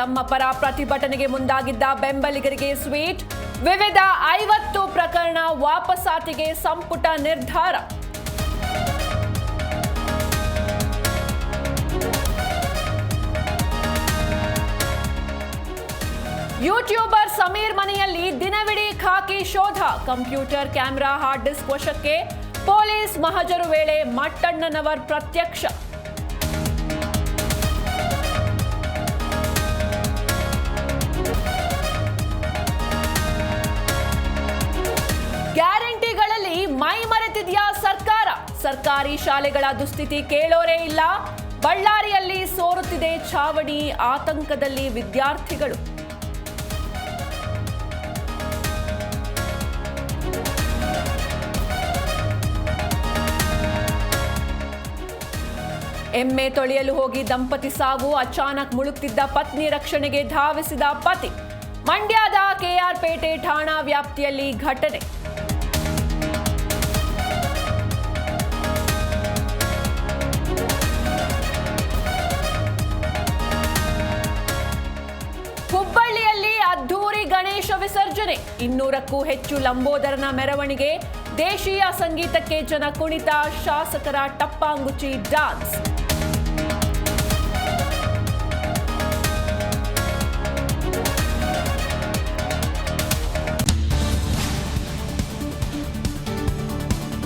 ತಮ್ಮ ಪರ ಪ್ರತಿಭಟನೆಗೆ ಮುಂದಾಗಿದ್ದ ಬೆಂಬಲಿಗರಿಗೆ ಸ್ವೀಟ್. ವಿವಿಧ 50 ಪ್ರಕರಣ ವಾಪಸಾತಿಗೆ ಸಂಪುಟ ನಿರ್ಧಾರ. ಯೂಟ್ಯೂಬರ್ ಸಮೀರ್ ಮನೆಯಲ್ಲಿ ದಿನವಿಡೀ ಖಾಕಿ ಶೋಧ. ಕಂಪ್ಯೂಟರ್, ಕ್ಯಾಮೆರಾ, ಹಾರ್ಡ್ ಡಿಸ್ಕ್ ವಶಕ್ಕೆ. ಪೊಲೀಸ್ ಮಹಜರು ವೇಳೆ ಮಟ್ಟಣ್ಣನವರ್ ಪ್ರತ್ಯಕ್ಷ. ಗ್ಯಾರಂಟಿಗಳಲ್ಲಿ ಮೈ ಮರೆತಿದೆಯಾ ಸರ್ಕಾರ? ಸರ್ಕಾರಿ ಶಾಲೆಗಳ ದುಸ್ಥಿತಿ ಕೇಳೋರೇ ಇಲ್ಲ. ಬಳ್ಳಾರಿಯಲ್ಲಿ ಸೋರುತ್ತಿದೆ ಛಾವಣಿ. ಆತಂಕದಲ್ಲಿ ವಿದ್ಯಾರ್ಥಿಗಳು. ಎಮ್ಮೆ ತೊಳೆಯಲು ಹೋಗಿ ದಂಪತಿ ಸಾವು. ಅಚಾನಕ್ ಮುಳುಗ್ತಿದ್ದ ಪತ್ನಿ ರಕ್ಷಣೆಗೆ ಧಾವಿಸಿದ ಪತಿ. ಮಂಡ್ಯದ ಕೆಆರ್ಪೇಟೆ ಠಾಣಾ ವ್ಯಾಪ್ತಿಯಲ್ಲಿ ಘಟನೆ. ಹುಬ್ಬಳ್ಳಿಯಲ್ಲಿ ಅದ್ಧೂರಿ ಗಣೇಶ ವಿಸರ್ಜನೆ. 200ಕ್ಕೂ ಹೆಚ್ಚು ಲಂಬೋದರನ ಮೆರವಣಿಗೆ. ದೇಶೀಯ ಸಂಗೀತಕ್ಕೆ ಜನ ಕುಣಿತ. ಶಾಸಕರ ಟಪ್ಪಾಂಗುಚಿ ಡಾನ್ಸ್.